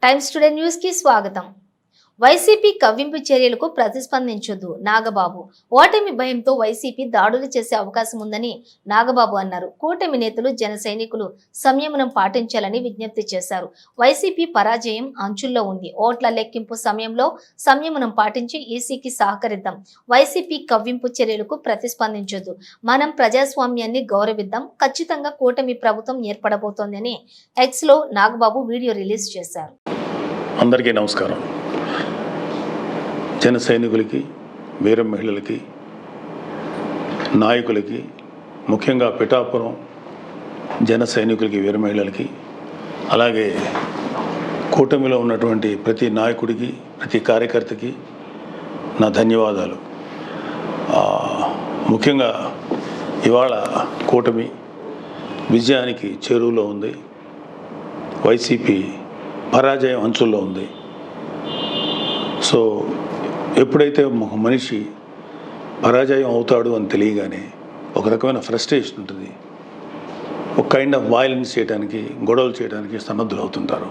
Times today news కి స్వాగతం. YCP కవ్వింపు చర్యలకు ప్రతిస్పందించొద్దు నాగబాబు. ఓటమి భయంతో వైసీపీ దాడులు చేసే అవకాశం ఉందని నాగబాబు అన్నారు. కూటమి నేతలు జన సైనికులు సంయమనం పాటించాలని విజ్ఞప్తి చేశారు. వైసీపీ పరాజయం అంచుల్లో ఉంది. ఓట్ల లెక్కింపు సమయంలో సంయమనం పాటించి ఈసీకి సహకరిద్దాం. వైసీపీ కవ్వింపు చర్యలకు ప్రతిస్పందించొద్దు. మనం ప్రజాస్వామ్యాన్ని గౌరవిద్దాం. ఖచ్చితంగా కూటమి ప్రభుత్వం ఏర్పడబోతోందని ఎక్స్ లో నాగబాబు వీడియో రిలీజ్ చేశారు. అందరికీ నమస్కారం. జన సైనికులకి, వీర మహిళలకి, నాయకులకి, ముఖ్యంగా పిఠాపురం జన సైనికులకి, వీర మహిళలకి, అలాగే కూటమిలో ఉన్నటువంటి ప్రతి నాయకుడికి, ప్రతి కార్యకర్తకి నా ధన్యవాదాలు. ముఖ్యంగా ఇవాళ కూటమి విజయానికి చేరువలో ఉంది. వైసీపీ పరాజయం అంచుల్లో ఉంది. సో ఎప్పుడైతే ఒక మనిషి పరాజయం అవుతాడు అని తెలియగానే ఒక రకమైన ఫ్రస్ట్రేషన్ ఉంటుంది. ఒక కైండ్ ఆఫ్ వైలెన్స్ చేయడానికి, గొడవలు చేయడానికి సన్నద్ధులు అవుతుంటారు.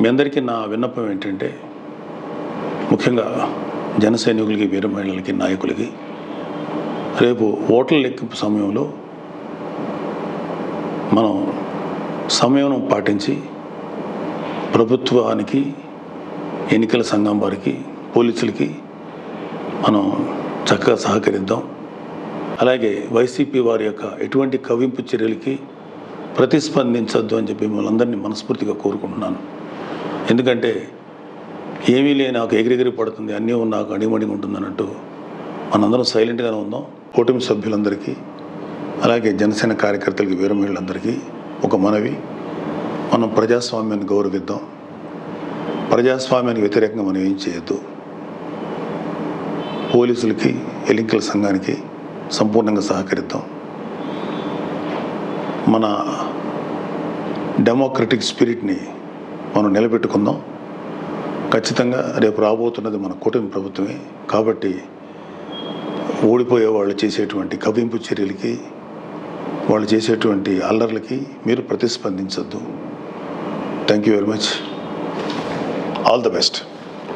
మీ అందరికీ నా విన్నపం ఏంటంటే, ముఖ్యంగా జన సైనికులకి, వీర మహిళలకి, నాయకులకి, రేపు ఓట్ల లెక్కింపు సమయంలో మనం సంయమనం పాటించి ప్రభుత్వానికి, ఎన్నికల సంఘం వారికి, పోలీసులకి మనం చక్కగా సహకరిద్దాం. అలాగే వైసీపీ వారి యొక్క ఎటువంటి కవ్వింపు చర్యలకి ప్రతిస్పందించద్దు అని చెప్పి మిమ్మల్ని అందరినీ మనస్ఫూర్తిగా కోరుకుంటున్నాను. ఎందుకంటే ఏమీ లేని నాకు ఎగిరెగిరి పడుతుంది, అన్నీ నాకు అడిమడిగా ఉంటుంది అన్నట్టు మనందరం సైలెంట్గానే ఉందాం. కూటమి సభ్యులందరికీ, అలాగే జనసేన కార్యకర్తలకి, వీర మహిళలందరికీ ఒక మనవి, మనం ప్రజాస్వామ్యాన్ని గౌరవిద్దాం. ప్రజాస్వామ్యానికి వ్యతిరేకంగా మనం ఏం చేయొద్దు. పోలీసులకి, ఎన్నికల సంఘానికి సంపూర్ణంగా సహకరిద్దాం. మన డెమోక్రటిక్ స్పిరిట్ని మనం నిలబెట్టుకుందాం. ఖచ్చితంగా రేపు రాబోతున్నది మన కూటమి ప్రభుత్వమే. కాబట్టి ఓడిపోయే వాళ్ళు చేసేటువంటి కవ్వింపు చర్యలకి, వాళ్ళు చేసేటువంటి అల్లర్లకి మీరు ప్రతిస్పందించొద్దు. Thank you very much. All the best.